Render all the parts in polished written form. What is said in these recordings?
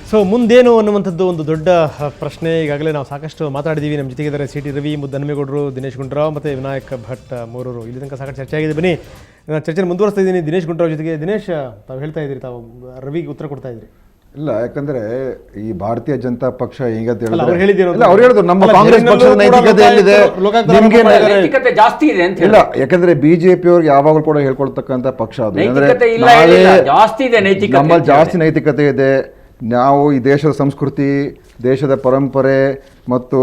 So ಮುಂದೇನು ಅನ್ನುವಂಥದ್ದು ಒಂದು ದೊಡ್ಡ ಪ್ರಶ್ನೆ. ಈಗಾಗಲೇ ನಾವು ಸಾಕಷ್ಟು ಮಾತಾಡಿದ್ದೀವಿ. ನಮ್ಮ ಜೊತೆಗಿದ್ದಾರೆ ಸಿ ಟಿ ರವಿ, ಮುದ್ದಹನುಮೇಗೌಡರು, ದಿನೇಶ್ ಗುಂಡೂರಾವ್ ಮತ್ತು ವಿನಾಯಕ್ ಭಟ್ ಮೂರರು. ಇಲ್ಲಿ ತನಕ ಸಾಕಷ್ಟು ಚರ್ಚೆ ಆಗಿದೆ. ಬನ್ನಿ ಚರ್ಚೆ ಮುಂದುವರಿಸ್ತಾ ಇದ್ದೀನಿ ದಿನೇಶ್ ಗುಂಡೂರಾವ್ ಜೊತೆಗೆ. ದಿನೇಶ್, ತಾವು ಹೇಳ್ತಾ ಇದ್ದೀರಿ, ತಾವು ರವಿಗೆ ಉತ್ತರ ಕೊಡ್ತಾ ಇದ್ರಿ. ಇಲ್ಲ, ಯಾಕಂದ್ರೆ ಈ ಭಾರತೀಯ ಜನತಾ ಪಕ್ಷ ಈಗ ಅವ್ರು ಹೇಳಿದ್ರು ನಮ್ಮ ಕಾಂಗ್ರೆಸ್ ಪಕ್ಷದ ನೈತಿಕತೆ ಎಲ್ಲಿದೆ, ನಿಮ್ಗೆ ನೈತಿಕತೆ ಜಾಸ್ತಿ ಇದೆ ಅಂತ ಇಲ್ಲ. ಯಾಕಂದ್ರೆ ಬಿಜೆಪಿ ಅವ್ರಿಗೆ ಯಾವಾಗಲೂ ಕೂಡ ಹೇಳ್ಕೊಳ್ತಕ್ಕಂಥ ಪಕ್ಷ ಅದು. ನಮ್ಮಲ್ಲಿ ಜಾಸ್ತಿ ನೈತಿಕತೆ ಇದೆ. ನಾವು ಈ ದೇಶದ ಸಂಸ್ಕೃತಿ, ದೇಶದ ಪರಂಪರೆ ಮತ್ತು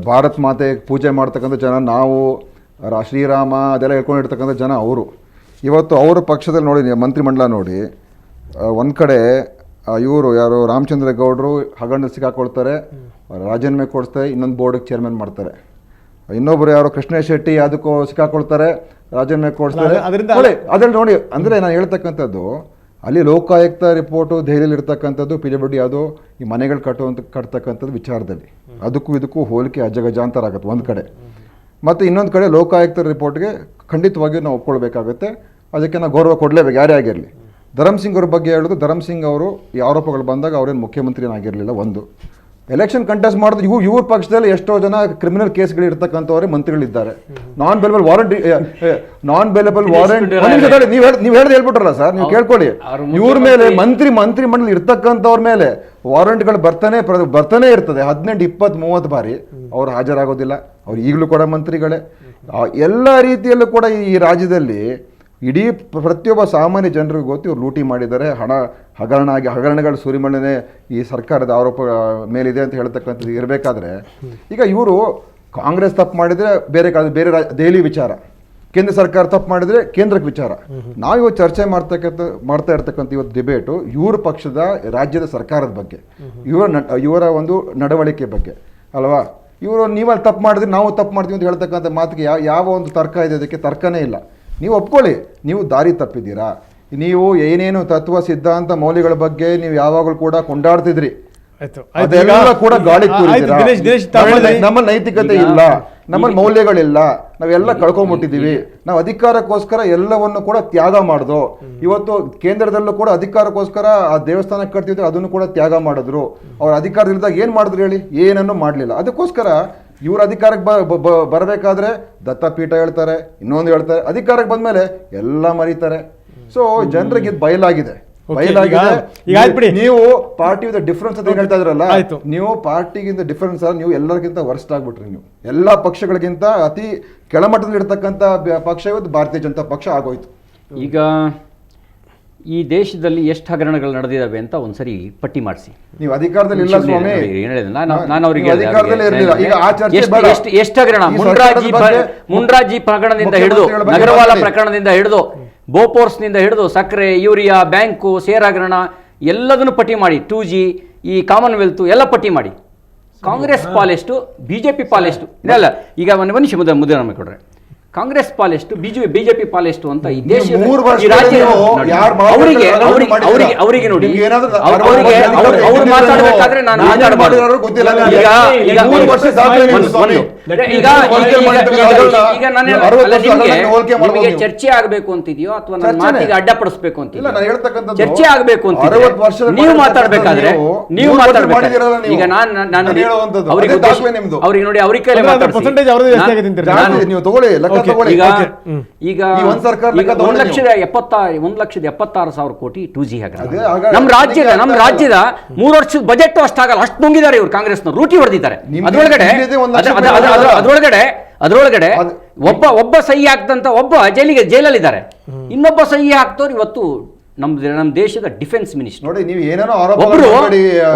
ಭಾರತ್ ಮಾತೆ ಪೂಜೆ ಮಾಡ್ತಕ್ಕಂಥ ಜನ ನಾವು, ಶ್ರೀರಾಮ ಅದೆಲ್ಲ ಹೇಳ್ಕೊಂಡಿರ್ತಕ್ಕಂಥ ಜನ ಅವರು. ಇವತ್ತು ಅವರ ಪಕ್ಷದಲ್ಲಿ ನೋಡಿ, ಮಂತ್ರಿಮಂಡಲ ನೋಡಿ, ಒಂದು ಕಡೆ ಇವರು ಯಾರು ರಾಮಚಂದ್ರ ಗೌಡರು ಹಗರಣದಲ್ಲಿ ಸಿಕ್ಕಾಕೊಳ್ತಾರೆ, ರಾಜೀನಾಮೆ ಕೊಡಿಸ್ತಾರೆ, ಇನ್ನೊಂದು ಬೋರ್ಡಿಗೆ ಚೇರ್ಮನ್ ಮಾಡ್ತಾರೆ. ಇನ್ನೊಬ್ಬರು ಯಾರು ಕೃಷ್ಣ ಶೆಟ್ಟಿ ಅದಕ್ಕೂ ಸಿಕ್ಕಾಕೊಳ್ತಾರೆ, ರಾಜೀನಾಮೆ ಕೊಡಿಸ್ತಾರೆ. ಅದ್ರಲ್ಲಿ ನೋಡಿ, ಅಂದರೆ ನಾನು ಹೇಳ್ತಕ್ಕಂಥದ್ದು, ಅಲ್ಲಿ ಲೋಕಾಯುಕ್ತ ರಿಪೋರ್ಟು ದೆಹಲಿಯಲ್ಲಿ ಇರ್ತಕ್ಕಂಥದ್ದು, PWD ಅದು ಈ ಮನೆಗಳು ಕಟ್ತಕ್ಕಂಥದ್ದು ವಿಚಾರದಲ್ಲಿ ಅದಕ್ಕೂ ಇದಕ್ಕೂ ಹೋಲಿಕೆ ಅಜಗಜಾಂತರ ಆಗುತ್ತೆ ಒಂದು ಕಡೆ. ಮತ್ತು ಇನ್ನೊಂದು ಕಡೆ ಲೋಕಾಯುಕ್ತ ರಿಪೋರ್ಟ್ಗೆ ಖಂಡಿತವಾಗಿಯೂ ನಾವು ಒಪ್ಕೊಳ್ಬೇಕಾಗುತ್ತೆ. ಅದಕ್ಕೆ ನಾವು ಗೌರವ ಕೊಡಲೇಬೇಕು, ಯಾರೇ ಆಗಿರಲಿ. ಧರಮ್ ಸಿಂಗ್ ಅವ್ರ ಬಗ್ಗೆ ಹೇಳೋದು, ಧರಮ್ ಸಿಂಗ್ ಅವರು ಈ ಆರೋಪಗಳು ಬಂದಾಗ ಅವ್ರೇನು ಮುಖ್ಯಮಂತ್ರಿನಾಗಿರಲಿಲ್ಲ. ಒಂದು ಎಲೆಕ್ಷನ್ ಕಂಟೆಸ್ಟ್ ಮಾಡೋದು ಇವ್ರ ಪಕ್ಷದಲ್ಲಿ ಎಷ್ಟೋ ಜನ ಕ್ರಿಮಿನಲ್ ಕೇಸ್ಗಳು ಇರ್ತಕ್ಕಂಥವರೇ ಮಂತ್ರಿಗಳಿದ್ದಾರೆ. ನಾನ್ ಬೇಲೆಬಲ್ ವಾರೆಂಟ್ ನೀವು ಹೇಳ್ಬಿಟ್ರಲ್ಲ ಸರ್, ನೀವು ಕೇಳ್ಕೊಳ್ಳಿ. ಇವ್ರ ಮೇಲೆ ಮಂತ್ರಿಮಂಡಲ ಇರ್ತಕ್ಕಂಥವ್ರ ಮೇಲೆ ವಾರೆಂಟ್ಗಳು ಬರ್ತಾನೆ ಇರ್ತದೆ. 18, 20, 30 ಬಾರಿ ಅವ್ರು ಹಾಜರಾಗೋದಿಲ್ಲ. ಅವ್ರು ಈಗಲೂ ಕೂಡ ಮಂತ್ರಿಗಳೇ. ಎಲ್ಲ ರೀತಿಯಲ್ಲೂ ಕೂಡ ಈ ರಾಜ್ಯದಲ್ಲಿ ಇಡೀ ಪ್ರತಿಯೊಬ್ಬ ಸಾಮಾನ್ಯ ಜನರಿಗೂ ಗೊತ್ತು ಇವ್ರು ಲೂಟಿ ಮಾಡಿದ್ದಾರೆ. ಹಗರಣಗಳ ಸುರಿಮಳೆನೇ ಈ ಸರ್ಕಾರದ ಆರೋಪ ಮೇಲಿದೆ ಅಂತ ಹೇಳ್ತಕ್ಕಂಥದ್ದು ಇರಬೇಕಾದ್ರೆ, ಈಗ ಇವರು ಕಾಂಗ್ರೆಸ್ ತಪ್ಪು ಮಾಡಿದರೆ ಬೇರೆ ದೆಹಲಿ ವಿಚಾರ, ಕೇಂದ್ರ ಸರ್ಕಾರ ತಪ್ಪು ಮಾಡಿದರೆ ಕೇಂದ್ರಕ್ಕೆ ವಿಚಾರ. ನಾವು ಇವತ್ತು ಚರ್ಚೆ ಮಾಡ್ತಾ ಇರ್ತಕ್ಕಂಥ ಇವತ್ತು ಡಿಬೇಟು ಇವ್ರ ಪಕ್ಷದ ರಾಜ್ಯದ ಸರ್ಕಾರದ ಬಗ್ಗೆ, ಇವರ ಒಂದು ನಡವಳಿಕೆ ಬಗ್ಗೆ ಅಲ್ವಾ. ಇವರು ನೀವಲ್ಲಿ ತಪ್ಪು ಮಾಡಿದ್ರೆ ನಾವು ತಪ್ಪು ಮಾಡ್ತೀವಿ ಅಂತ ಹೇಳ್ತಕ್ಕಂಥ ಮಾತಿಗೆ ಯಾವ ಒಂದು ತರ್ಕ ಇದೆ? ಅದಕ್ಕೆ ತರ್ಕನೇ ಇಲ್ಲ. ನೀವು ಒಪ್ಕೊಳ್ಳಿ, ನೀವು ದಾರಿ ತಪ್ಪಿದ್ದೀರಾ. ನೀವು ಏನೇನು ತತ್ವ ಸಿದ್ಧಾಂತ ಮೌಲ್ಯಗಳ ಬಗ್ಗೆ ನೀವು ಯಾವಾಗಲೂ ಕೂಡ ಕೊಂಡಾಡ್ತಿದ್ರಿ, ಅದೆಲ್ಲ ಕೂಡ ಗಾಳಿ ಕೂರಿದ್ದೀರಾ. ನಮ್ಮಲ್ಲಿ ನೈತಿಕತೆ ಇಲ್ಲ, ನಮ್ಮಲ್ಲಿ ಮೌಲ್ಯಗಳಿಲ್ಲ, ನಾವೆಲ್ಲ ಕಳ್ಕೊಂಡ್ಬಿಟ್ಟಿದ್ದೀವಿ. ನಾವು ಅಧಿಕಾರಕ್ಕೋಸ್ಕರ ಎಲ್ಲವನ್ನು ಕೂಡ ತ್ಯಾಗ ಮಾಡ್ದು. ಇವತ್ತು ಕೇಂದ್ರದಲ್ಲೂ ಕೂಡ ಅಧಿಕಾರಕ್ಕೋಸ್ಕರ ಆ ದೇವಸ್ಥಾನಕ್ಕೆ ಕಟ್ತಿದ್ರು, ಅದನ್ನು ಕೂಡ ತ್ಯಾಗ ಮಾಡಿದ್ರು. ಅವ್ರ ಅಧಿಕಾರದಲ್ಲಿದ್ದಾಗ ಏನು ಮಾಡಿದ್ರು ಹೇಳಿ? ಏನನ್ನೂ ಮಾಡಲಿಲ್ಲ. ಅದಕ್ಕೋಸ್ಕರ ಇವ್ರ ಅಧಿಕಾರಕ್ಕೆ ಬರಬೇಕಾದ್ರೆ ದತ್ತಪೀಠ ಹೇಳ್ತಾರೆ, ಇನ್ನೊಂದು ಹೇಳ್ತಾರೆ. ಅಧಿಕಾರಕ್ಕೆ ಬಂದ್ಮೇಲೆ ಎಲ್ಲ ಮರೀತಾರೆ. ಸೊ ಜನರಿಗೆ ಇದು ಬಯಲಾಗಿದೆ. ನೀವು ಪಾರ್ಟಿ ವಿತ್ ಡಿಫರೆನ್ಸ್ ಅಂತ ಹೇಳ್ತಾ ಇದ್ರಲ್ಲ, ನೀವು ಪಾರ್ಟಿಗಿಂತ ಡಿಫರೆನ್ಸ್ ನೀವು ಎಲ್ಲರಿಗಿಂತ ವರ್ಸ್ಟ್ ಆಗ್ಬಿಟ್ರಿ. ನೀವು ಎಲ್ಲಾ ಪಕ್ಷಗಳಿಗಿಂತ ಅತಿ ಕೆಳಮಟ್ಟದಲ್ಲಿ ಇರ್ತಕ್ಕಂಥ ಪಕ್ಷ ಇವತ್ತು ಭಾರತೀಯ ಜನತಾ ಪಕ್ಷ ಆಗೋಯ್ತು. ಈಗ ಈ ದೇಶದಲ್ಲಿ ಎಷ್ಟು ಹಗರಣಗಳು ನಡೆದಿದ್ದಾವೆ ಅಂತ ಒಂದ್ಸರಿ ಪಟ್ಟಿ ಮಾಡಿಸಿ. ನೀವು ಅಧಿಕಾರದಲ್ಲಿ ಇಲ್ಲ ಸ್ವಾಮಿ, ನಾನು ಅವರಿಗೆ ಎಷ್ಟು ಹಗರಣ, ಮುಂಡ್ರಾಜಿ ಪ್ರಕರಣದಿಂದ ಹಿಡಿದು, ನಗರವಾಲ ಪ್ರಕರಣದಿಂದ ಹಿಡಿದು, ಬೋಪೋರ್ಸ್ನಿಂದ ಹಿಡಿದು ಸಕ್ಕರೆ, ಯೂರಿಯಾ, ಬ್ಯಾಂಕು, ಶೇರ್ ಹಗರಣ ಎಲ್ಲದನ್ನು ಪಟ್ಟಿ ಮಾಡಿ, 2G, ಈ ಕಾಮನ್ವೆಲ್ತ್ ಎಲ್ಲ ಪಟ್ಟಿ ಮಾಡಿ. ಕಾಂಗ್ರೆಸ್ ಪಾಲೆಷ್ಟು, ಬಿಜೆಪಿ ಪಾಲೆಷ್ಟು ಇದಲ್ಲ. ಈಗ ಒಂದು ಮನುಷ್ಯ ಮುದ್ದೆ ಕೊಡ್ರೆ ಕಾಂಗ್ರೆಸ್ ಪಾಲೆಷ್ಟು, ಬಿಜೆಪಿ ಪಾಲೆಷ್ಟು ಅಂತ ಈ ದೇಶ ಅವರಿಗೆ ನೋಡಿ. ಅವ್ರು ಮಾತಾಡಬೇಕಾದ್ರೆ ನಾನು ನಿಮಗೆ ಚರ್ಚೆ ಆಗ್ಬೇಕು ಅಂತಿದೆಯೋ ಅಥವಾ ನನ್ನ ಮಾತಿಗೆ ಅಡ್ಡಪಡಿಸ್ಬೇಕು ಅಂತ ಚರ್ಚೆ ಆಗ್ಬೇಕು ಅಂತ ನೀವು ಮಾತಾಡ್ಬೇಕಾದ್ರೆ ಈಗ ನಾನು ಅವ್ರಿಗೆ ನೋಡಿ, ಅವ್ರಿಗೆ ಕೈಲಿ ಈಗ 1,76,000 ಕೋಟಿ 2G ಹಗರಣ. ನಮ್ಮ ರಾಜ್ಯದ 3 ವರ್ಷದ ಬಜೆಟ್ ಅಷ್ಟಾಗಲ್ಲ, ಅಷ್ಟು ನುಂಗಿದ್ದಾರೆ ಇವರು ಕಾಂಗ್ರೆಸ್ನವರು, ಲೂಟಿ ಹೊಡೆದಿದ್ದಾರೆ. ಅದರೊಳಗಡೆ ಒಬ್ಬ ಸಹಿ ಹಾಕ್ದಂತ ಒಬ್ಬ ಜೈಲಲ್ಲಿದ್ದಾರೆ, ಇನ್ನೊಬ್ಬ ಸಹಿ ಹಾಕ್ತವ್ರು ಇವತ್ತು ನಮ್ಮ ದೇಶದ ಡಿಫೆನ್ಸ್ ಮಿನಿಸ್ಟರ್ ನೋಡಿ. ನೀವು ಏನೇನೋ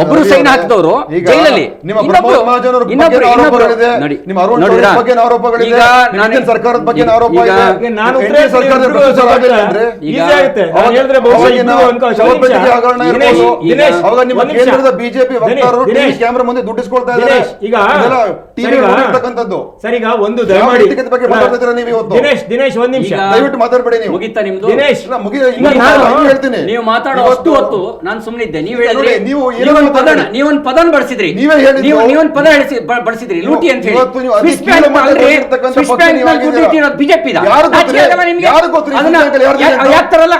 ಒಬ್ರು ಸೈನ್ ಹಾಕಿದವರು ಜೈಲಲ್ಲಿ, ಬಿಜೆಪಿ ಕ್ಯಾಮ್ರಾ ಮುಂದೆ ದುಡ್ಡಿಸ್ಕೊಳ್ತಾ ಇದ್ದಾರೆ. ಸರಿಗ ಒಂದು ದಯಮಾಡಿ ದಿನೇಶ್ ಒಂದ್ ನಿಮಿಷ ದಯವಿಟ್ಟು ಮಾತಾಡ್ಬೇಡಿ ನೀವು. ಮುಗಿತಾ ನಿಮ್ದು? ಹೇಳ್ತೀನಿ. ನೀವು ಮಾತಾಡೋ ಅಷ್ಟು ಹೊತ್ತು ನಾನು ಸುಮ್ಮನೆ ಇದ್ದೆ. ನೀವು ಹೇಳಿದ್ರಿ, ನೋಡಿ, ನೀವು ಏನೋ ನೀವೊಂದು ಮಾತಾಡಿ. ನೀವೊಂದು ಪದನ ಬಳಸಿದ್ರಿ, ನೀವೇ ಹೇಳಿದ್ದು. ನೀವೊಂದು ಪದ ಬಳಸಿದ್ರಿ, ಲೂಟಿ ಅಂತ ಹೇಳಿ. ಇವತ್ತು ನೀವು ಅತಿ ಸ್ವಿಸ್ ಬ್ಯಾಂಕ್ ಕೀಳು ಮಟ್ಟದಲ್ಲಿ ಸ್ವಿಸ್ ಬ್ಯಾಂಕ್ ನಲ್ಲಿ ದುಡ್ಡು ಇಟ್ಟಿರೋದು ಬಿಜೆಪಿ ದ. ಯಾರು ಗೊತ್ತಿದೆ? ಯಾರು ಗೊತ್ತಿದೆ? ಅದನ್ನ ಯಾಕೆ ತರಲ್ಲ?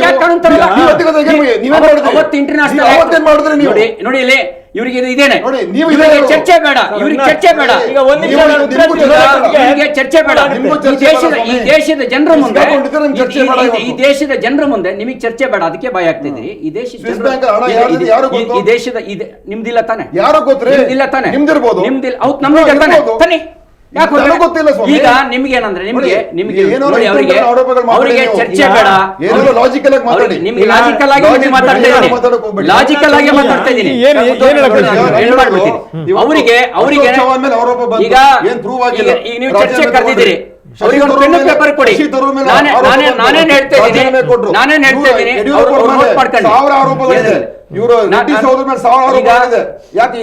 ಯಾಕೆ ಕಾನೂನು ತರಲ್ಲ? ಅವತ್ತು ಇಂಟರ್ನ್ಯಾಷನಲ್ ಅವತ್ತೇನ್ ಮಾಡಿದ್ರಿ ನೀವು? ನೋಡಿ ಇಲ್ಲಿ ಇವರಿಗೆ ಇದೇನೆ, ನೋಡಿ, ನೀವು ಇವರಿಗೆ ಇದೇ ಚರ್ಚೆ ಬೇಡ, ಇವರಿಗೆ ಚರ್ಚೆ ಬೇಡ, ಈಗ ಒಂದು ನಿಮಿಷ ನಾನು ಉತ್ತರ ಇವರಿಗೆ ಚರ್ಚೆ ಬೇಡ. ಈ ದೇಶದ ಜನರ ಮುಂದೆ, ಈ ದೇಶದ ಜನರ ಮುಂದೆ ನಿಮಗೆ ಚರ್ಚೆ ಬೇಡ, ಅದಕ್ಕೆ ಭಯ ಆಗ್ತಿದ್ರಿ. ಈ ದೇಶದ ಈ ದೇಶದ ನಿಮ್ದಿಲ್ಲ ತಾನೆ? ಯಾರು ಗೊತ್ತ್ರಿ? ನಿಮ್ದಿಲ್ಲ ತಾನೆ? ನಿಮ್ದಿರ್ಬೋದು. ನಿಮ್ದಿಲ್ಲ, ಹೌದು, ನಮ್ದಿಲ್ಲ ತಾನೆ? ತನ್ನಿ. ಯಾಕೆ ನನಗೆ ಗೊತ್ತಿಲ್ಲ ಸ್ವಾಮಿ. ಈಗ ನಿಮ್ಗೆ ಏನಂದ್ರೆ ನಿಮ್ಗೆ ಏನೋ ನೋಡಿ, ಅವರಿಗೆ ಚರ್ಚೆ ಬೇಡ, ಲಾಜಿಕಲ್ ಆಗಿ ಮಾತಾಡಿ. ನಿಮ್ಗೆ ಲಾಜಿಕಲ್ ಆಗಿ ಮಾತಾಡ್ತಾ ಇದ್ದೀನಿ, ಲಾಜಿಕಲ್ ಆಗಿ ಮಾತಾಡ್ತಾ ಇದ್ದೀನಿ. ಅವರಿಗೆ ಈಗ ನೀವು ಚರ್ಚೆ ಕರೆದಿದ್ದೀರಿ, ಅವರಿಗೆ ಒಂದು ಪೆನ್ನು ಪೇಪರ್ ಕೊಡಿ. ನಾನೇನ್ ಹೇಳ್ತಾ ಇದ್ದೀನಿ, ನೋಟ್ ಮಾಡ್ಕೊಂಡು ಇವರು ಯಾಕೆ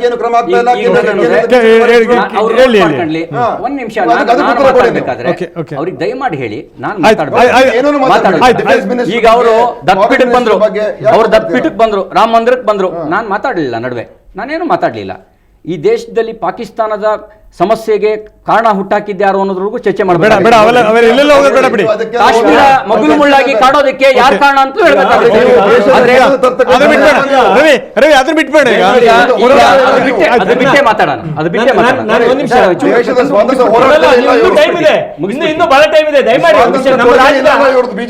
ಏನು ಕ್ರಮ ಆಗ್ತಾ ಇಲ್ಲ? ಒಂದ್ ನಿಮಿಷ ಮಾತಾಡ್ಬೇಕಾದ್ರೆ ಅವ್ರಿಗೆ ದಯಮಾಡಿ ಹೇಳಿ, ನಾನು ಮಾತಾಡ್ಬೇಕು. ಈಗ ಅವರು ದತ್ಪೀಠಕ್ಕೆ ಬಂದ್ರು, ಅವ್ರು ದತ್ಪೀಠಕ್ಕೆ ಬಂದ್ರು, ರಾಮ ಮಂದಿರಕ್ಕೆ ಬಂದ್ರು, ನಾನ್ ಮಾತಾಡ್ಲಿಲ್ಲ, ನಡುವೆ ನಾನೇನು ಮಾತಾಡ್ಲಿಲ್ಲ. ಈ ದೇಶದಲ್ಲಿ ಪಾಕಿಸ್ತಾನದ ಸಮಸ್ಯೆಗೆ ಕಾರಣ ಹುಟ್ಟಾಕಿದ್ದೆ ಯಾರು ಅನ್ನೋದ್ರಿಗೂ ಚರ್ಚೆ ಮಾಡಬೇಡ. ಕಾಶ್ಮೀರ ಮಗುಲು ಮುಳ್ಳಾಗಿ ಕಾಡೋದಕ್ಕೆ ಯಾರು ಕಾರಣ ಅಂತ ಹೇಳ್ಬೇಕಾಗುತ್ತೆ. ಅದು ಬಿಟ್ಟೆ ಮಾತಾಡೋಣ, ಅದು ಬಿಟ್ಟೆ ಮಾತಾಡೋಣ. ಇನ್ನು ಬಹಳ ಟೈಮ್ ಇದೆ. ದಯಮಾಡಿ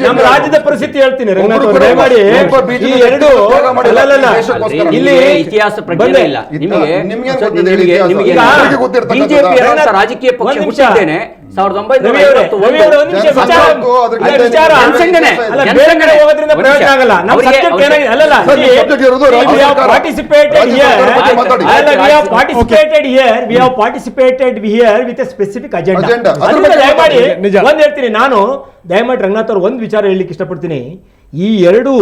ನಮ್ಮ ರಾಜ್ಯದ ಪರಿಸ್ಥಿತಿ ಹೇಳ್ತೀನಿ ರಂಗನಾಥ್, ದಯಮಾಡಿ ಈ ಎರಡು ಇಲ್ಲಿ ಇತಿಹಾಸ ಪ್ರಜ್ಞೆ ಇಲ್ಲ ನಿಮಗೆ. ಬಿಜೆಪಿ ರಾಜಕೀಯ ಪಕ್ಷ ಹುಟ್ಟಿದ್ದೇನೆ 1991 ಒಂದ್ ಹೇಳ್ತೀನಿ ನಾನು. ದಯಮಾಡಿ ರಂಗನಾಥ್ ಅವ್ರು ಒಂದ್ ವಿಚಾರ ಹೇಳಲಿಕ್ಕೆ ಇಷ್ಟಪಡ್ತೀನಿ. ಈ ಎರಡು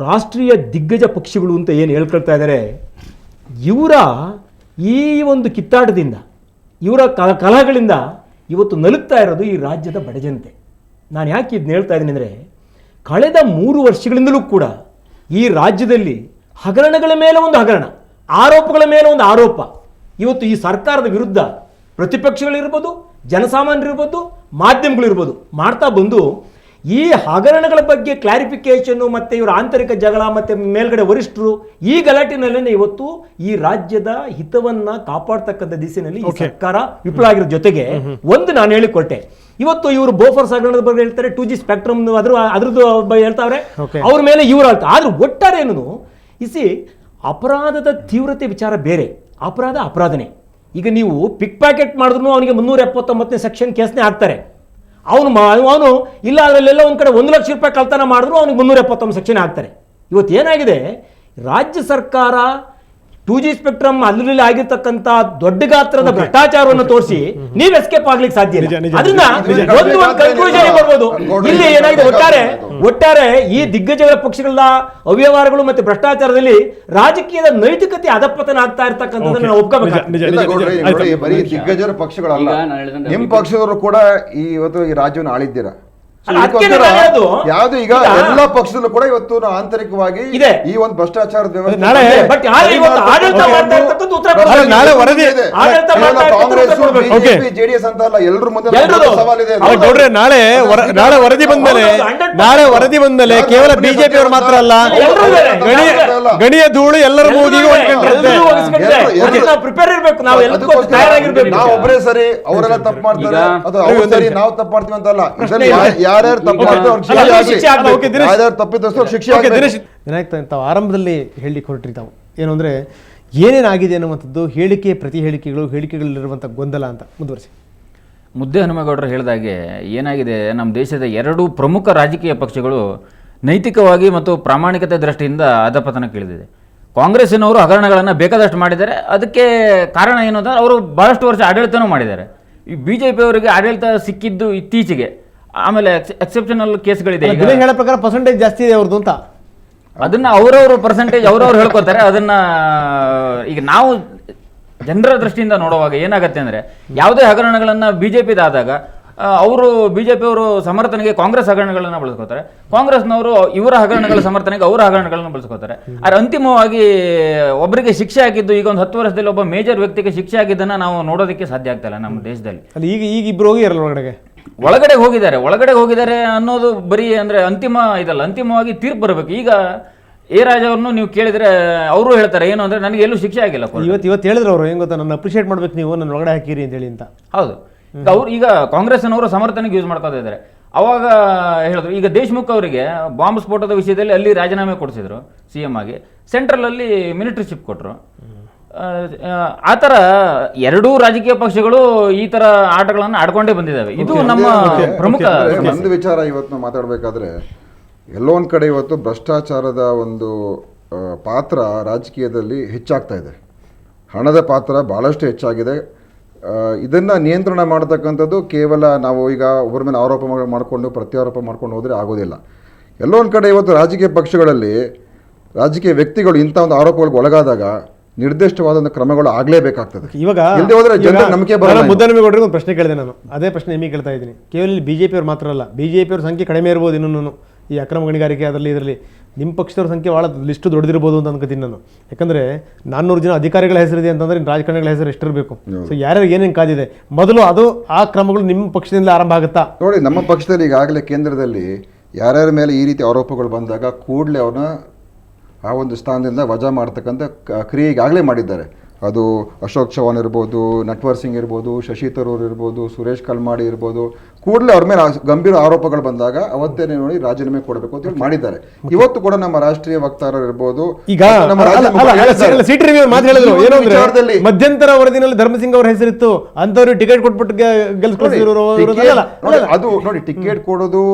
ರಾಷ್ಟ್ರೀಯ ದಿಗ್ಗಜ ಪಕ್ಷಿಗಳು ಅಂತ ಏನು ಹೇಳ್ಕೊಳ್ತಾ ಇದ್ದಾರೆ, ಇವರ ಈ ಒಂದು ಕಿತ್ತಾಟದಿಂದ, ಇವರ ಕಲಹಗಳಿಂದ ಇವತ್ತು ನಲುಗ್ತಾ ಇರೋದು ಈ ರಾಜ್ಯದ ಬಡಜನತೆ. ನಾನು ಯಾಕೆ ಇದನ್ನ ಹೇಳ್ತಾ ಇದ್ದೀನಿ ಅಂದರೆ, ಕಳೆದ 3 ವರ್ಷಗಳಿಂದಲೂ ಕೂಡ ಈ ರಾಜ್ಯದಲ್ಲಿ ಹಗರಣಗಳ ಮೇಲೆ ಒಂದು ಹಗರಣ, ಆರೋಪಗಳ ಮೇಲೆ ಒಂದು ಆರೋಪ, ಇವತ್ತು ಈ ಸರ್ಕಾರದ ವಿರುದ್ಧ ಪ್ರತಿಪಕ್ಷಗಳಿರ್ಬೋದು, ಜನಸಾಮಾನ್ಯರಿರ್ಬೋದು, ಮಾಧ್ಯಮಗಳಿರ್ಬೋದು ಮಾಡ್ತಾ ಬಂದು ಈ ಹಗರಣಗಳ ಬಗ್ಗೆ ಕ್ಲಾರಿಫಿಕೇಶನ್ ಮತ್ತು ಇವರ ಆಂತರಿಕ ಜಗಳ ಮತ್ತು ಮೇಲ್ಗಡೆ ವರಿಷ್ಠರು ಈ ಗಲಾಟಿನಲ್ಲೇ ಇವತ್ತು ಈ ರಾಜ್ಯದ ಹಿತವನ್ನ ಕಾಪಾಡ್ತಕ್ಕಂಥ ದಿಸೆಯಲ್ಲಿ ಈ ಸರ್ಕಾರ ವಿಫಲ ಆಗಿರೋ ಜೊತೆಗೆ ಒಂದು ನಾನು ಹೇಳಿಕೊಟ್ಟೆ, ಇವತ್ತು ಇವರು ಬೋಫರ್ಸ್ ಹಗರಣದ ಬಗ್ಗೆ ಹೇಳ್ತಾರೆ, 2G ಸ್ಪೆಕ್ಟ್ರಮ್ ಅದ್ರದ್ದು ಹೇಳ್ತಾವ್ರೆ, ಅವ್ರ ಮೇಲೆ ಇವ್ರು ಹೇಳ್ತಾರೆ. ಆದ್ರೂ ಒಟ್ಟಾರೆ ಏನು ಇಸಿ ಅಪರಾಧದ ತೀವ್ರತೆ ವಿಚಾರ ಬೇರೆ, ಅಪರಾಧನೇ. ಈಗ ನೀವು ಪಿಕ್ ಪ್ಯಾಕೆಟ್ ಮಾಡಿದ್ರು ಅವನಿಗೆ 379ನೇ ಸೆಕ್ಷನ್ ಕೇಸ್ನೇ ಹಾಕ್ತಾರೆ. ಅವನು ಇಲ್ಲ ಅದರಲ್ಲೆಲ್ಲ ಒಂದು ಕಡೆ 1 ಲಕ್ಷ ರೂಪಾಯಿ ಕಳ್ತನ ಮಾಡಿದ್ರು ಅವನಿಗೆ 379 ಸೆಕ್ಷನ್ ಹಾಕ್ತಾರೆ. ಇವತ್ತು ಏನಾಗಿದೆ, ರಾಜ್ಯ ಸರ್ಕಾರ 2G ಸ್ಪೆಕ್ಟ್ರಮ್ ಅಲ್ಲಿ ಆಗಿರ್ತಕ್ಕಂಥ ದೊಡ್ಡ ಗಾತ್ರದ ಭ್ರಷ್ಟಾಚಾರವನ್ನು ತೋರಿಸಿ ನೀವು ಎಸ್ಕೇಪ್ ಆಗ್ಲಿಕ್ಕೆ ಸಾಧ್ಯ ಇಲ್ಲ. ಅದನ್ನ ಒಂದು ಕನ್ಕ್ಲೂಷನ್ ಬರ್ಬೋದು. ಇಲ್ಲಿ ಏನಾಗಿದೆ, ಒಟ್ಟಾರೆ ಈ ದಿಗ್ಗಜಗಳ ಪಕ್ಷಗಳ ಅವ್ಯವಹಾರಗಳು ಮತ್ತೆ ಭ್ರಷ್ಟಾಚಾರದಲ್ಲಿ ರಾಜಕೀಯದ ನೈತಿಕತೆ ಅಧಪತನ ಆಗ್ತಾ ಇರ್ತಕ್ಕಂಥದ್ದನ್ನ ನಾವು ಒಪ್ಕೋಬೇಕು. ಬರೀ ದಿಗ್ಗಜರ ಪಕ್ಷಗಳಲ್ಲ, ನಿಮ್ ಪಕ್ಷದವರು ಕೂಡ ಇವತ್ತು ಈ ರಾಜ್ಯವನ್ನು ಆಳಿದ್ದೀರಾ. ಯಾವ್ದು ಈಗ ಎಲ್ಲಾ ಪಕ್ಷದಲ್ಲೂ ಕೂಡ ಇವತ್ತು ಆಂತರಿಕವಾಗಿ ಈ ಒಂದು ಭ್ರಷ್ಟಾಚಾರದ ಕಾಂಗ್ರೆಸ್ ಬಿಜೆಪಿ ಜೆಡಿಎಸ್ ಅಂತ ಅಲ್ಲ, ಎಲ್ಲರ ಮುಂದೆ ಸವಾಲಿದೆ. ನಾಳೆ ವರದಿ ಬಂದ್ಮೇಲೆ ಕೇವಲ ಬಿಜೆಪಿ ಅವರು ಮಾತ್ರ ಅಲ್ಲ, ಗಣಿಯ ಧೂಳು ಎಲ್ಲರ ಮೂಗಿಗೆ ನಾವು ಒಬ್ಬರೇ ಸರಿ ಅವರೆಲ್ಲ ತಪ್ಪು ಮಾಡ್ತಾರೆ, ಅದು ಅವ್ರು ಸರಿ ನಾವು ತಪ್ಪು ಮಾಡ್ತೀವಿ ಅಂತಲ್ಲ, ಯಾರ್ಯಾರು ತಪ್ಪು ಮಾಡ್ತಾರೆ ವಿನಾಯಕ್, ತಾವು ಆರಂಭದಲ್ಲಿ ಹೇಳಲಿಕ್ಕೆ ಹೊರಟ್ರಿ, ತಾವು ಏನು ಅಂದರೆ ಏನೇನಾಗಿದೆ ಅನ್ನುವಂಥದ್ದು ಹೇಳಿಕೆ ಪ್ರತಿ ಹೇಳಿಕೆಗಳಲ್ಲಿರುವಂಥ ಗೊಂದಲ ಅಂತ ಮುಂದುವರಿಸಿ. ಮುದ್ದೆ ಹನುಮೇಗೌಡರು ಹೇಳಿದಾಗೆ ಏನಾಗಿದೆ, ನಮ್ಮ ದೇಶದ 2 ಪ್ರಮುಖ ರಾಜಕೀಯ ಪಕ್ಷಗಳು ನೈತಿಕವಾಗಿ ಮತ್ತು ಪ್ರಾಮಾಣಿಕತೆ ದೃಷ್ಟಿಯಿಂದ ಅಧಪತನಕ್ಕಿಳಿದಿದೆ. ಕಾಂಗ್ರೆಸ್ಸಿನವರು ಹಗರಣಗಳನ್ನು ಬೇಕಾದಷ್ಟು ಮಾಡಿದ್ದಾರೆ. ಅದಕ್ಕೆ ಕಾರಣ ಏನು ಅಂತ ಅವರು ಭಾಳಷ್ಟು ವರ್ಷ ಆಡಳಿತನೂ ಮಾಡಿದ್ದಾರೆ. ಈ BJP ಅವರಿಗೆ ಆಡಳಿತ ಸಿಕ್ಕಿದ್ದು ಇತ್ತೀಚೆಗೆ, ಆಮೇಲೆ ಎಕ್ಸೆಪ್ಷನಲ್ ಕೇಸ್ಗಳಿದೆ. ಹೇಳೋ ಪ್ರಕಾರ ಪರ್ಸೆಂಟೇಜ್ ಜಾಸ್ತಿ ಇದೆ ಅವ್ರದ್ದು ಅಂತ, ಅದನ್ನ ಅವರವರು ಪರ್ಸೆಂಟೇಜ್ ಅವ್ರವ್ರು ಹೇಳ್ಕೊತಾರೆ. ಅದನ್ನ ಈಗ ನಾವು ಜನರ ದೃಷ್ಟಿಯಿಂದ ನೋಡುವಾಗ ಏನಾಗುತ್ತೆ ಅಂದರೆ, ಯಾವುದೇ ಹಗರಣಗಳನ್ನು BJPದಾದಾಗ ಅವರು ಬಿಜೆಪಿಯವರು ಸಮರ್ಥನೆಗೆ ಕಾಂಗ್ರೆಸ್ ಹಗರಣಗಳನ್ನ ಬಳಸ್ಕೋತಾರೆ, ಕಾಂಗ್ರೆಸ್ನವರು ಇವರ ಹಗರಣಗಳ ಸಮರ್ಥನೆಗೆ ಅವರ ಹಗರಣಗಳನ್ನ ಬಳಸ್ಕೋತಾರೆ. ಆದ್ರೆ ಅಂತಿಮವಾಗಿ ಒಬ್ಬರಿಗೆ ಶಿಕ್ಷೆ ಆಗಿದ್ದು, ಈಗ ಒಂದು 10 ವರ್ಷದಲ್ಲಿ ಒಬ್ಬ ಮೇಜರ್ ವ್ಯಕ್ತಿಗೆ ಶಿಕ್ಷೆ ಆಗಿದ್ದನ್ನ ನಾವು ನೋಡೋದಕ್ಕೆ ಸಾಧ್ಯ ಆಗ್ತಾ ಇಲ್ಲ ನಮ್ಮ ದೇಶದಲ್ಲಿ. ಅಲ್ಲಿ ಈಗ ಇಬ್ರು ಹೋಗಿರಲ್ಲ ಒಳಗಡೆ ಹೋಗಿದ್ದಾರೆ ಅನ್ನೋದು ಬರೀ ಅಂದ್ರೆ ಅಂತಿಮ ಇದಲ್ಲ, ಅಂತಿಮವಾಗಿ ತೀರ್ಪು ಬರಬೇಕು. ಈಗ ಎ ರಾಜ ಅವ್ರನ್ನು ನೀವು ಕೇಳಿದ್ರೆ ಅವರು ಹೇಳ್ತಾರೆ ಏನು ಅಂದ್ರೆ ನನಗೆ ಎಲ್ಲೂ ಶಿಕ್ಷೆ ಆಗಿಲ್ಲ. ಇವತ್ತು ಹೇಳಿದ್ರು ಅವರು, ಹೆಂಗ್ ಗೊತ್ತಾ, ನನ್ನ ಅಪ್ರಿಷಿಯೇಟ್ ಮಾಡ್ಬೇಕು, ನೀವು ನನ್ನ ಒಳಗಡೆ ಹಾಕಿರಿ ಅಂತ ಹೇಳಿ ಅಂತ. ಹೌದು, ಅವ್ರು ಈಗ ಕಾಂಗ್ರೆಸ್ನವರು ಸಮರ್ಥನೆಗೆ ಯೂಸ್ ಮಾಡ್ಕೋತಾ ಇದ್ದಾರೆ. ಅವಾಗ ಹೇಳಿದ್ರು, ಈಗ ದೇಶ್ಮುಖ್ ಅವರಿಗೆ ಬಾಂಬ್ ಸ್ಫೋಟದ ವಿಷಯದಲ್ಲಿ ಅಲ್ಲಿ ರಾಜೀನಾಮೆ ಕೊಡಿಸಿದ್ರು CM ಆಗಿ, ಸೆಂಟ್ರಲ್ ಅಲ್ಲಿ ಮಿಲಿಟರಿಶಿಪ್ ಕೊಟ್ಟರು. ಆ ಥರ ಎರಡೂ ರಾಜಕೀಯ ಪಕ್ಷಗಳು ಈ ತರ ಆಟಗಳನ್ನು ಆಡ್ಕೊಂಡೇ ಬಂದಿದ್ದಾವೆ. ಇದು ನಮ್ಮ ಪ್ರಮುಖ ಒಂದು ವಿಚಾರ. ಇವತ್ತು ನಾವು ಮಾತಾಡಬೇಕಾದ್ರೆ ಎಲ್ಲೋ ಒಂದು ಕಡೆ ಇವತ್ತು ಭ್ರಷ್ಟಾಚಾರದ ಒಂದು ಪಾತ್ರ ರಾಜಕೀಯದಲ್ಲಿ ಹೆಚ್ಚಾಗ್ತಾ ಇದೆ. ಹಣದ ಪಾತ್ರ ಭಾಳಷ್ಟು ಹೆಚ್ಚಾಗಿದೆ. ಇದನ್ನು ನಿಯಂತ್ರಣ ಮಾಡತಕ್ಕಂಥದ್ದು ಕೇವಲ ನಾವು ಈಗ ಒಬ್ಬರ ಮೇಲೆ ಆರೋಪ ಮಾಡಿಕೊಂಡು ಪ್ರತ್ಯಾರೋಪ ಮಾಡ್ಕೊಂಡು ಹೋದರೆ ಆಗೋದಿಲ್ಲ. ಎಲ್ಲೋ ಒಂದು ಕಡೆ ಇವತ್ತು ರಾಜಕೀಯ ಪಕ್ಷಗಳಲ್ಲಿ ರಾಜಕೀಯ ವ್ಯಕ್ತಿಗಳು ಇಂಥ ಒಂದು ಆರೋಪಗಳಿಗೆ ಒಳಗಾದಾಗ ನಿರ್ದಿಷ್ಟವಾದ ಕ್ರಮಗಳು ಆಗಲೇಬೇಕಾಗ್ತದೆ. ಇವಾಗ ಇಲ್ಲದೆ ಹೋದರೆ ಜನರ ನಂಬಿಕೆ ಬರಲ್ಲ. ಮುದ್ದನಮೇಗೌಡರಿಗೆ ಒಂದು ಪ್ರಶ್ನೆ ಕೇಳಿದೆ ನಾನು, ಅದೇ ಪ್ರಶ್ನೆ ನಿಮಗೆ ಕೇಳ್ತಾ ಇದ್ದೀನಿ. ಕೇವಲ BJP ಅವ್ರು ಮಾತ್ರ ಅಲ್ಲ, BJP ಅವ್ರ ಸಂಖ್ಯೆ ಕಡಿಮೆ ಇರ್ಬೋದು ಇನ್ನೂ ಈ ಅಕ್ರಮ ಗಣಿಗಾರಿಕೆ ಇದರಲ್ಲಿ. ನಿಮ್ಮ ಪಕ್ಷದವ್ರ ಸಂಖ್ಯೆ ಭಾಳ ಲಿಸ್ಟು ದೊಡ್ಡದಿರ್ಬೋದು ಅಂತ ಅನ್ಕೋತೀನಿ ನಾನು. ಯಾಕಂದರೆ 400 ಜನ ಅಧಿಕಾರಿಗಳ ಹೆಸರಿದೆ ಅಂತಂದರೆ ರಾಜಕಾರಣಿಗಳ ಹೆಸರು ಎಷ್ಟಿರಬೇಕು. ಸೊ ಯಾರ್ಯಾರು ಏನೇನು ಕಾದಿದೆ, ಮೊದಲು ಅದು ಆ ಕ್ರಮಗಳು ನಿಮ್ಮ ಪಕ್ಷದಿಂದ ಆರಂಭ ಆಗುತ್ತಾ? ನೋಡಿ, ನಮ್ಮ ಪಕ್ಷದಲ್ಲಿ ಈಗಾಗಲೇ ಕೇಂದ್ರದಲ್ಲಿ ಯಾರ್ಯಾರ ಮೇಲೆ ಈ ರೀತಿ ಆರೋಪಗಳು ಬಂದಾಗ ಕೂಡಲೇ ಅವ್ರನ್ನ ಆ ಒಂದು ಸ್ಥಾನದಿಂದ ವಜಾ ಮಾಡ್ತಕ್ಕಂಥ ಕ್ರಿಯೆ ಈಗಾಗಲೇ ಮಾಡಿದ್ದಾರೆ. ಅದು ಅಶೋಕ್ ಚೌಹಾಣ್ ಇರ್ಬೋದು, ನಟ್ವರ್ ಸಿಂಗ್ ಇರ್ಬೋದು, ಶಶಿ ತರೂರ್ ಇರ್ಬೋದು, ಸುರೇಶ್ ಕಲ್ಮಾಡಿ ಇರ್ಬೋದು. ಕೂಡಲೇ ಅವ್ರ ಮೇಲೆ ಗಂಭೀರ ಆರೋಪಗಳು ಬಂದಾಗ ಅವತ್ತೇನೆ ನೋಡಿ ರಾಜೀನಾಮೆ ಕೊಡಬೇಕು ಅಂತ ಹೇಳಿ ಮಾಡಿದ್ದಾರೆ. ಇವತ್ತು ಕೂಡ ನಮ್ಮ ರಾಷ್ಟ್ರೀಯ ವಕ್ತಾರರು ಇರ್ಬೋದು, ಈಗ ಸಿಟಿ ರಿವ್ಯೂ ಮಾತು ಹೇಳಿದ್ರು ಏನು ಅಂದ್ರೆ, ಮಧ್ಯಂತರ ವರದಿನಲ್ಲಿ ಧರ್ಮಸಿಂಗ್ ಅವ್ರ ಹೆಸರಿತ್ತು, ಅಂತವ್ರಿಗೆ ಟಿಕೆಟ್ ಕೊಟ್ಬಿಟ್ಟು ಗೆಲ್ಸ್ಕೊಳ್ತಿದ್ರು. ಅದು ನೋಡಿ, ಟಿಕೆಟ್ ಕೊಡೋದು,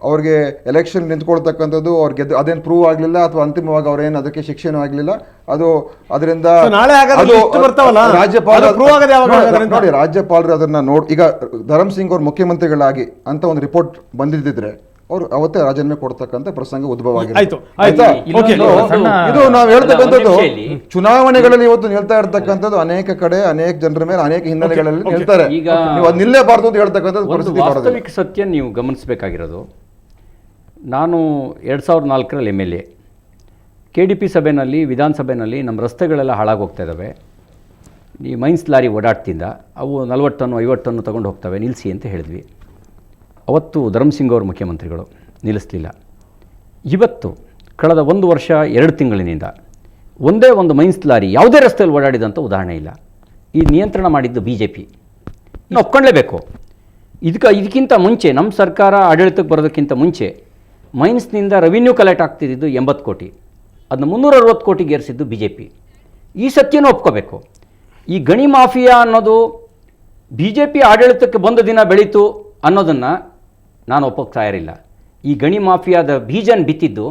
ಅವ್ರಿಗೆ ಎಲೆಕ್ಷನ್ ನಿಂತ್ಕೊಳ್ತಕ್ಕಂಥದ್ದು, ಅವ್ರಿಗೆ ಅದೇನು ಪ್ರೂವ್ ಆಗಲಿಲ್ಲ ಅಥವಾ ಅಂತಿಮವಾಗಿ ಅವ್ರೇನು ಅದಕ್ಕೆ ಶಿಕ್ಷೆನೂ ಆಗಲಿಲ್ಲ. ಅದು ಅದರಿಂದ ನೋಡಿ, ರಾಜ್ಯಪಾಲರು ಅದನ್ನ ನೋಡಿ, ಈಗ ಧರಮ್ ಸಿಂಗ್ ಅವ್ರು ಮುಖ್ಯಮಂತ್ರಿಗಳಾಗಿ ಅಂತ ಒಂದು ರಿಪೋರ್ಟ್ ಬಂದಿದ್ದಿದ್ರೆ ಅವರು ಅವತ್ತೇ ರಾಜೀನಾಮೆ ಕೊಡ್ತಕ್ಕಂಥ ಪ್ರಸಂಗ ಉದ್ಭವ ಆಗಿದೆ. ಇದು ನಾವು ಹೇಳ್ತಕ್ಕಂಥದ್ದು ಚುನಾವಣೆಗಳಲ್ಲಿ ಇವತ್ತು ನಿಲ್ತಾ ಇರ್ತಕ್ಕಂಥದ್ದು ಅನೇಕ ಕಡೆ ಅನೇಕ ಜನರ ಮೇಲೆ ಅನೇಕ ಹಿನ್ನೆಲೆಗಳಲ್ಲಿ ನಿಲ್ತಾರೆ. ನೀವು ಅದು ನಿಲ್ಲೇಬಾರ್ದು ಅಂತ ಹೇಳ್ತಕ್ಕಂಥದ್ದು ಪರಿಸ್ಥಿತಿ. ವಾಸ್ತವಿಕ ಸತ್ಯ ನೀವು ಗಮನಿಸಬೇಕಾಗಿರೋದು, ನಾನು 2004ರಲ್ಲಿ MLA, KDP ಸಭೆಯಲ್ಲಿ, ವಿಧಾನಸಭೆಯಲ್ಲಿ ನಮ್ಮ ರಸ್ತೆಗಳೆಲ್ಲ ಹಾಳಾಗೋಗ್ತಾ ಇದ್ದಾವೆ, ಈ ಮೈನ್ಸ್ ಲಾರಿ ಓಡಾಡ್ತಿಂದ ಅವು 40 ಟನ್ನು 50 ಟನ್ನು ತೊಗೊಂಡು ಹೋಗ್ತವೆ, ನಿಲ್ಲಿಸಿ ಅಂತ ಹೇಳಿದ್ವಿ. ಅವತ್ತು ಧರ್ಮಸಿಂಗ್ ಅವರು ಮುಖ್ಯಮಂತ್ರಿಗಳು ನಿಲ್ಲಿಸಲಿಲ್ಲ. ಇವತ್ತು ಕಳೆದ 1 ವರ್ಷ 2 ತಿಂಗಳಿನಿಂದ ಒಂದೇ ಒಂದು ಮೈನ್ಸ್ ಲಾರಿ ಯಾವುದೇ ರಸ್ತೆಯಲ್ಲಿ ಓಡಾಡಿದಂಥ ಉದಾಹರಣೆ ಇಲ್ಲ. ಈ ನಿಯಂತ್ರಣ ಮಾಡಿದ್ದು BJP. ಇನ್ನು ಒಪ್ಕೊಳ್ಳೇಬೇಕು. ಇದಕ್ಕಿಂತ ಮುಂಚೆ ನಮ್ಮ ಸರ್ಕಾರ ಆಡಳಿತಕ್ಕೆ ಬರೋದಕ್ಕಿಂತ ಮುಂಚೆ ಮೈನ್ಸ್ನಿಂದ ರೆವಿನ್ಯೂ ಕಲೆಕ್ಟ್ ಆಗ್ತಿದ್ದು 80 ಕೋಟಿ, ಅದನ್ನ 360 ಕೋಟಿಗೆ ಏರಿಸಿದ್ದು BJP. ಈ ಸತ್ಯನೂ ಒಪ್ಕೋಬೇಕು. ಈ ಗಣಿ ಮಾಫಿಯಾ ಅನ್ನೋದು BJP ಆಡಳಿತಕ್ಕೆ ಬಂದ ದಿನ ಬೆಳೀತು ಅನ್ನೋದನ್ನು ನಾನು ಒಪ್ಪೋಕ್ಕೆ ತಯಾರಿಲ್ಲ. ಈ ಗಣಿ ಮಾಫಿಯಾದ ಬೀಜನ ಬಿತ್ತಿದ್ದು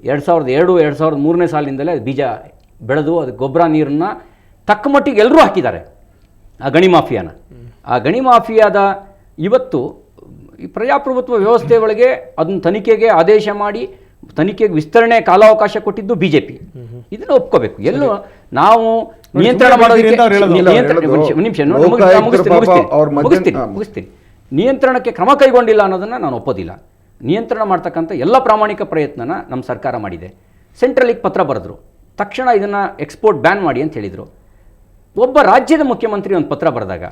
2002-2003ನೇ ಸಾಲಿನಿಂದಲೇ ಬೀಜ ಬೆಳೆದು ಅದು ಗೊಬ್ಬರ ನೀರನ್ನು ತಕ್ಕ ಮಟ್ಟಿಗೆ ಎಲ್ಲರೂ ಹಾಕಿದ್ದಾರೆ ಆ ಗಣಿ ಮಾಫಿಯಾನ. ಆ ಗಣಿ ಮಾಫಿಯಾದ ಇವತ್ತು ಈ ಪ್ರಜಾಪ್ರಭುತ್ವ ವ್ಯವಸ್ಥೆ ಒಳಗೆ ಅದನ್ನು ತನಿಖೆಗೆ ಆದೇಶ ಮಾಡಿ ತನಿಖೆಗೆ ವಿಸ್ತರಣೆ ಕಾಲಾವಕಾಶ ಕೊಟ್ಟಿದ್ದು BJP. ಇದನ್ನು ಒಪ್ಕೋಬೇಕು. ಎಲ್ಲೂ ನಾವು ನಿಯಂತ್ರಣ ಮುಗಿಸ್ತೀನಿ. ನಿಯಂತ್ರಣಕ್ಕೆ ಕ್ರಮ ಕೈಗೊಂಡಿಲ್ಲ ಅನ್ನೋದನ್ನು ನಾನು ಒಪ್ಪೋದಿಲ್ಲ. ನಿಯಂತ್ರಣ ಮಾಡ್ತಕ್ಕಂಥ ಎಲ್ಲ ಪ್ರಾಮಾಣಿಕ ಪ್ರಯತ್ನನ ನಮ್ಮ ಸರ್ಕಾರ ಮಾಡಿದೆ. ಸೆಂಟ್ರಲಿಗೆ ಪತ್ರ ಬರೆದ್ರು, ತಕ್ಷಣ ಇದನ್ನು ಎಕ್ಸ್ಪೋರ್ಟ್ ಬ್ಯಾನ್ ಮಾಡಿ ಅಂತ ಹೇಳಿದರು. ಒಬ್ಬ ರಾಜ್ಯದ ಮುಖ್ಯಮಂತ್ರಿ ಒಂದು ಪತ್ರ ಬರೆದಾಗ,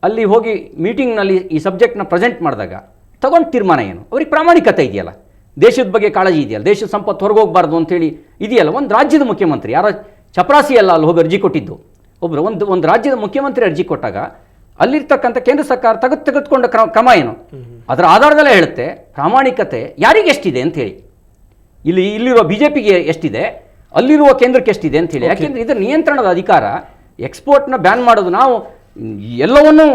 ಅಲ್ಲಿ ಹೋಗಿ ಮೀಟಿಂಗ್ನಲ್ಲಿ ಈ ಸಬ್ಜೆಕ್ಟ್ನ ಪ್ರೆಸೆಂಟ್ ಮಾಡಿದಾಗ ತಗೊಂಡು ತೀರ್ಮಾನ ಏನು? ಅವ್ರಿಗೆ ಪ್ರಾಮಾಣಿಕತೆ ಇದೆಯಲ್ಲ, ದೇಶದ ಬಗ್ಗೆ ಕಾಳಜಿ ಇದೆಯಲ್ಲ, ದೇಶದ ಸಂಪತ್ತು ಹೊರಗೋಗಬಾರ್ದು ಅಂತೇಳಿ ಇದೆಯಲ್ಲ. ಒಂದು ರಾಜ್ಯದ ಮುಖ್ಯಮಂತ್ರಿ, ಯಾರೋ ಚಪರಾಸಿ ಅಲ್ಲ ಅಲ್ಲಿ ಹೋಗಿ ಅರ್ಜಿ ಕೊಟ್ಟಿದ್ದು, ಒಬ್ಬರು ಒಂದು ರಾಜ್ಯದ ಮುಖ್ಯಮಂತ್ರಿ ಅರ್ಜಿ ಕೊಟ್ಟಾಗ ಅಲ್ಲಿರ್ತಕ್ಕಂಥ ಕೇಂದ್ರ ಸರ್ಕಾರ ತೆಗೆದುಕೊಂಡ ಕ್ರಮ ಏನು? ಅದರ ಆಧಾರದಲ್ಲೇ ಹೇಳುತ್ತೆ ಪ್ರಾಮಾಣಿಕತೆ ಯಾರಿಗೆ ಎಷ್ಟಿದೆ ಅಂಥೇಳಿ. ಇಲ್ಲಿರುವ BJPಗೆ ಎಷ್ಟಿದೆ, ಅಲ್ಲಿರುವ ಕೇಂದ್ರಕ್ಕೆ ಎಷ್ಟಿದೆ ಅಂಥೇಳಿ. ಯಾಕೆಂದರೆ ಇದರ ನಿಯಂತ್ರಣದ ಅಧಿಕಾರ, ಎಕ್ಸ್ಪೋರ್ಟ್ನ ಬ್ಯಾನ್ ಮಾಡೋದು, ನಾವು ಎಲ್ಲವನ್ನೂ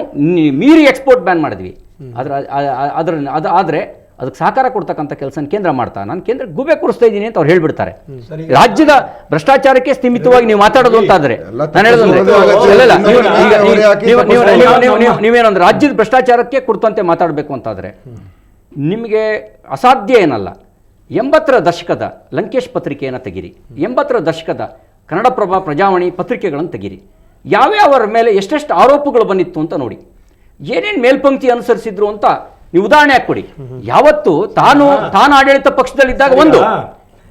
ಮೀರಿ ಎಕ್ಸ್ಪೋರ್ಟ್ ಬ್ಯಾನ್ ಮಾಡಿದ್ವಿ. ಆದರೆ ಅದಕ್ಕೆ ಸಹಕಾರ ಕೊಡ್ತಕ್ಕಂಥ ಕೆಲಸ ಕೇಂದ್ರ ಮಾಡ್ತಾ, ನಾನು ಕೇಂದ್ರ ಗೂಬೆ ಕೂರಿಸ್ತಾ ಇದ್ದೀನಿ ಅಂತ ಅವ್ರು ಹೇಳ್ಬಿಡ್ತಾರೆ. ರಾಜ್ಯದ ಭ್ರಷ್ಟಾಚಾರಕ್ಕೆ ಸ್ಥಿಮಿತವಾಗಿ ನೀವು ಮಾತಾಡೋದು ಅಂತಾದ್ರೆ ನಾನು ಹೇಳೋದಂದ್ರೆ ನೀವೇನಂದ್ರೆ ರಾಜ್ಯದ ಭ್ರಷ್ಟಾಚಾರಕ್ಕೆ ಕುರಿತಂತೆ ಮಾತಾಡಬೇಕು ಅಂತಾದರೆ ನಿಮಗೆ ಅಸಾಧ್ಯ ಏನಲ್ಲ. 80ರ ದಶಕದ ಲಂಕೇಶ್ ಪತ್ರಿಕೆಯನ್ನು ತೆಗಿರಿ, 80ರ ದಶಕದ ಕನ್ನಡಪ್ರಭ, ಪ್ರಜಾವಾಣಿ ಪತ್ರಿಕೆಗಳನ್ನು ತೆಗಿರಿ. ಯಾವ್ಯಾವರ ಮೇಲೆ ಎಷ್ಟೆಷ್ಟು ಆರೋಪಗಳು ಬಂದಿತ್ತು ಅಂತ ನೋಡಿ. ಏನೇನ್ ಮೇಲ್ಪಂಕ್ತಿ ಅನುಸರಿಸಿದ್ರು ಅಂತ ನೀವು ಉದಾಹರಣೆ ಹಾಕೊಡಿ. ಯಾವತ್ತು ತಾನು ಆಡಳಿತ ಪಕ್ಷದಲ್ಲಿದ್ದಾಗ ಒಂದು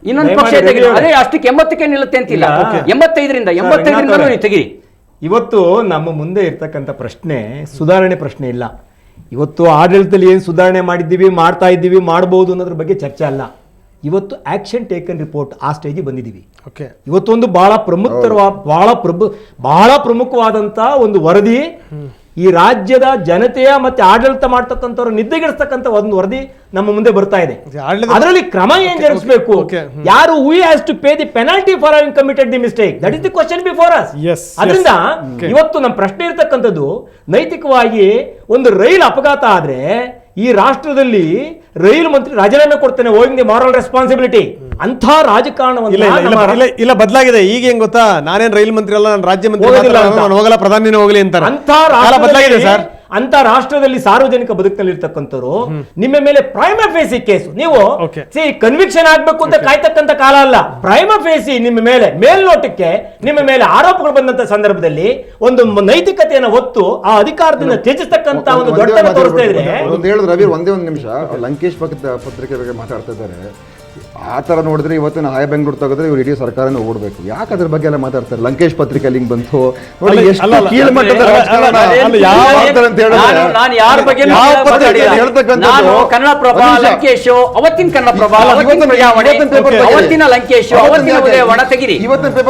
ಇನ್ನೊಂದು ಪಕ್ಷ ತೆಗೆದು ಅದೇ ಅಷ್ಟಕ್ಕೆ 80ಕ್ಕೆ ನಿಲ್ಲುತ್ತೆ ಅಂತಿಲ್ಲ. 85ರಿಂದ ನೀವು ತೆಗಿರಿ. ಇವತ್ತು ನಮ್ಮ ಮುಂದೆ ಇರ್ತಕ್ಕಂಥ ಪ್ರಶ್ನೆ ಸುಧಾರಣೆ ಪ್ರಶ್ನೆ ಇಲ್ಲ. ಇವತ್ತು ಆಡಳಿತದಲ್ಲಿ ಏನು ಸುಧಾರಣೆ ಮಾಡಿದ್ದೀವಿ, ಮಾಡ್ತಾ ಇದ್ದೀವಿ, ಮಾಡ್ಬೋದು ಅನ್ನೋದ್ರ ಬಗ್ಗೆ ಚರ್ಚೆ ಅಲ್ಲ. ಇವತ್ತು ಆಕ್ಷನ್ ಟೇಕನ್ ರಿಪೋರ್ಟ್ ಆ ಸ್ಟೇಜಿಗೆ ಬಂದಿದ್ದೀವಿ. ಇವತ್ತೊಂದು ಬಹಳ ಪ್ರಮುಖವಾದಂತ ಒಂದು ವರದಿ, ಈ ರಾಜ್ಯದ ಜನತೆಯ ಮತ್ತೆ ಆಡಳಿತ ಮಾಡ್ತಕ್ಕಂಥವ್ರು ನಿದ್ದೆಗೆಡಿಸ್ತಕ್ಕಂಥ ಒಂದು ವರದಿ ನಮ್ಮ ಮುಂದೆ ಬರ್ತಾ ಇದೆ. ಅದರಲ್ಲಿ ಕ್ರಮ ಏನ್ ಜರುಗಿಸಬೇಕು, ಯಾರು who has to pay the penalty for having committed the mistake, that is the question before us. ಅದರಿಂದ ಇವತ್ತು ನಮ್ಮ ಪ್ರಶ್ನೆ ಇರ್ತಕ್ಕಂಥದ್ದು, ನೈತಿಕವಾಗಿ ಒಂದು ರೈಲು ಅಪಘಾತ ಆದ್ರೆ ಈ ರಾಷ್ಟ್ರದಲ್ಲಿ ರೈಲು ಮಂತ್ರಿ ರಾಜೀನಾಮೆ ಕೊಡ್ತೇನೆ, ಓವಿಂಗ್ ದಿ ಮಾರಲ್ ರೆಸ್ಪಾನ್ಸಿಬಿಲಿಟಿ ಅಂತ ರಾಜಕಾರಣವನ್ನು ಇಲ್ಲ ಬದಲಾಗಿದೆ. ಈಗ ಹೆಂಗ್ ಗೊತ್ತಾ, ನಾನೇನ್ ರೈಲ್ ಮಂತ್ರಿ ಅಲ್ಲ, ನಾನು ರಾಜ್ಯ ಮಂತ್ರಿ ಹೋಗಲ್ಲ, ಪ್ರಧಾನಿನೇ ಹೋಗಲಿ ಅಂತ ಬದಲಾಗಿದೆ ಸರ್. ಅಂತ ರಾಷ್ಟ್ರದಲ್ಲಿ ಸಾರ್ವಜನಿಕ ಬದುಕಿನಲ್ಲಿರ್ತಕ್ಕಂಥವ್ರು ನಿಮ್ಮ ಮೇಲೆ ಪ್ರೈಮ ಫೇಸಿ ಕೇಸು, ನೀವು ಕನ್ವಿಕ್ಷನ್ ಆಗ್ಬೇಕು ಅಂತ ಕಾಯ್ತಕ್ಕಂಥ ಕಾಲ ಅಲ್ಲ. ಪ್ರೈಮ ಫೇಸಿ ನಿಮ್ಮ ಮೇಲೆ ಮೇಲ್ನೋಟಕ್ಕೆ ನಿಮ್ಮ ಮೇಲೆ ಆರೋಪಗಳು ಬಂದಂತ ಸಂದರ್ಭದಲ್ಲಿ ಒಂದು ನೈತಿಕತೆಯನ್ನು ಹೊತ್ತು ಆ ಅಧಿಕಾರದಿಂದ ತ್ಯಜಿಸ್ತಕ್ಕಂಥ ಒಂದು ದೊಡ್ಡ ತೋರಿಸ್ತಾ ಇದ್ರೆ ಹೇಳಿದ್ರು. ರವಿ ಒಂದೇ ಒಂದು ನಿಮಿಷ, ಲಂಕೇಶ್ ಪತ್ರಿಕೆ ಬಗ್ಗೆ ಮಾತಾಡ್ತಾ ಇದ್ದಾರೆ. ಆ ತರ ನೋಡಿದ್ರೆ ಇವತ್ತಿನ ಹಾಯ ಬೆಂಗಳೂರು ತೆಗೆದ್ರೆ ಇವ್ರು ಇಡೀ ಸರ್ಕಾರನೇ ಓಡಬೇಕು. ಯಾಕೆ ಅದ್ರ ಬಗ್ಗೆ ಎಲ್ಲ ಮಾತಾಡ್ತಾರೆ? ಲಂಕೇಶ್ ಪತ್ರಿಕೆ ಲಿಂಕ್ ಬಂತು ನೋಡಿ, ಎಷ್ಟು ಕೀಳ್ಮಟ್ಟದ ರಾಜಕಾರಣ ಅಂತ ಕನ್ನಡಪ್ರಭ ಲಂಕೇಶ್, ಅವತ್ತಿನ ಕನ್ನಡಪ್ರಭ, ಅವತ್ತಿನ ಲಂಕೇಶ್, ಅವತ್ತಿನ ಉದಯವಾಣ ತೆಗಿರಿ.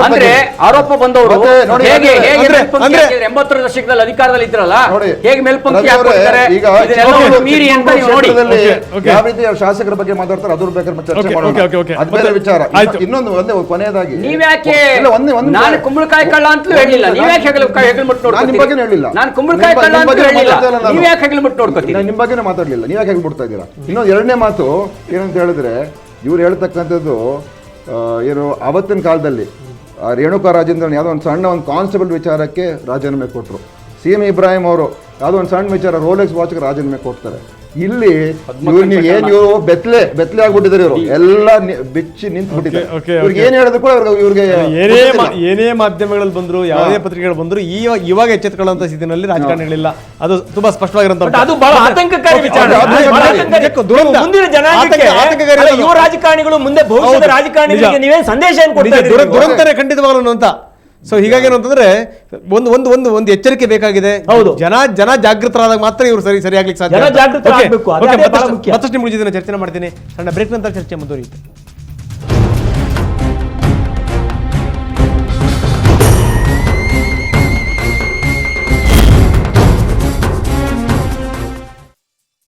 ಅಂದ್ರೆ ಆರೋಪ ಬಂದವರು ಹೇಗೆ 80ರ ದಶಕದಲ್ಲಿ ಅಧಿಕಾರದಲ್ಲಿ ಇದ್ರಲ್ಲ, ಹೇಗೆ ಮೇಲ್ಪಂಕ್ತಿ ಹಾಕ್ತಾರೆ ಮೀರಿ ಅಂತ ನೋಡಿ. ಯಾವ ರೀತಿ ಶಾಸಕರ ಬಗ್ಗೆ ಮಾತಾಡ್ತಾರೆ ಅದ್ರ ಬೇಕಾದ್ರೆ ಚರ್ಚೆ ಮಾಡೋಣ. ವಿಚಾರ ಇನ್ನೊಂದು ಒಂದೇ ಕೊನೆಯದಾಗಿ, ನೀವ್ಯಾಕೆ ನಾನು ಕುಂಬಳಕಾಯಿ ಕಳ್ಳ ಅಂತಲೂ ಹೇಳಿಲ್ಲ, ನೀವ್ಯಾಕೆ ಹೆಗಲ್ಮುಟ್ಟು ನೋಡ್ಕೊತೀರಿ? ನಾನು ಕುಂಬಳಕಾಯಿ ಕಳ್ಳ ಅಂತ ಹೇಳಿಲ್ಲ, ನೀವ್ಯಾಕೆ ಹೆಗಲ್ಮುಟ್ಟು ನೋಡ್ಕೊತೀರಿ? ನಾನು ನಿಮ್ಮ ಬಗ್ಗೆನೇ ಮಾತಾಡ್ಲಿಲ್ಲ, ನೀವ್ಯಾಕೆ ಹೆಗಲ್ಬಿಡ್ತಾ ಇದ್ದೀರಾ? ಇನ್ನೊಂದು ಎರಡನೇ ಮಾತು ಏನಂತ ಹೇಳಿದ್ರೆ, ಇವ್ರು ಹೇಳ್ತಕ್ಕಂಥದ್ದು ಏನು, ಅವತ್ತಿನ ಕಾಲದಲ್ಲಿ ರೇಣುಕಾ ರಾಜೇಂದ್ರನ್ ಯಾವುದೋ ಒಂದು ಸಣ್ಣ ಒಂದು ಕಾನ್ಸ್ಟೇಬಲ್ ವಿಚಾರಕ್ಕೆ ರಾಜೀನಾಮೆ ಕೊಟ್ಟರು. CM ಇಬ್ರಾಹಿಂ ಅವರು ಯಾವುದೋ ಒಂದು ಸಣ್ಣ ವಿಚಾರ ರೋಲೆಕ್ಸ್ ವಾಚ್ಗೆ ರಾಜೀನಾಮೆ ಕೊಡ್ತಾರೆ. ಇಲ್ಲಿ ಇವ್ರು ಬೆತ್ತಲೆ ಆಗ್ಬಿಟ್ಟಿದ್ದಾರೆ, ಇವರು ಎಲ್ಲ ಬಿಚ್ಚಿ ನಿಂತು ಬಿಟ್ಟಿದ್ದಾರೆ. ಇವ್ರಿಗೆ ಏನ್ ಹೇಳಿದ್ರು ಕೂಡ ಇವ್ರಿಗೆ ಏನೇ ಮಾಧ್ಯಮಗಳಲ್ಲಿ ಬಂದ್ರು, ಯಾವುದೇ ಪತ್ರಿಕೆಗಳು ಬಂದ್ರು, ಇವಾಗ ಎಚ್ಚೆತ್ತುಕೊಳ್ಳುವಂತ ಸ್ಥಿತಿನಲ್ಲಿ ರಾಜಕಾರಣಿಗಳಿಲ್ಲ. ಅದು ತುಂಬಾ ಸ್ಪಷ್ಟವಾಗಿರುವಂತ, ಅದು ಬಹಳ ಆತಂಕಕಾರಿ ವಿಚಾರ. ಮುಂದಿನ ಜನಾಂಗಕ್ಕೆ ಯುವ ರಾಜಕಾರಣಿಗಳು, ಮುಂದೆ ಭವಿಷ್ಯದ ರಾಜಕಾರಣಿಗಳಿಗೆ ನೀವೇ ಸಂದೇಶ ದುರಂತನೇ ಖಂಡಿತವಾಗಲು ಅಂತ. ಸೊ ಹೀಗಾಗಿ ಏನು ಅಂತಂದ್ರೆ ಒಂದು ಎಚ್ಚರಿಕೆ ಬೇಕಾಗಿದೆ. ಹೌದು, ಜನ ಜಾಗೃತರಾದಾಗ ಮಾತ್ರ ಇವರು ಸರಿಯಾಗ್ಲಿಕ್ಕೆ ಸಾಧ್ಯ. ಜನ ಜಾಗೃತರಾಗಬೇಕು. ಮತ್ತಷ್ಟು ನಿಮ್ಗೆ ಚರ್ಚೆ ಮಾಡ್ತೀನಿ. ಸಣ್ಣ ಬ್ರೇಕ್ ನಂತರ ಚರ್ಚೆ ಮುಂದುವರಿಯುತ್ತೆ.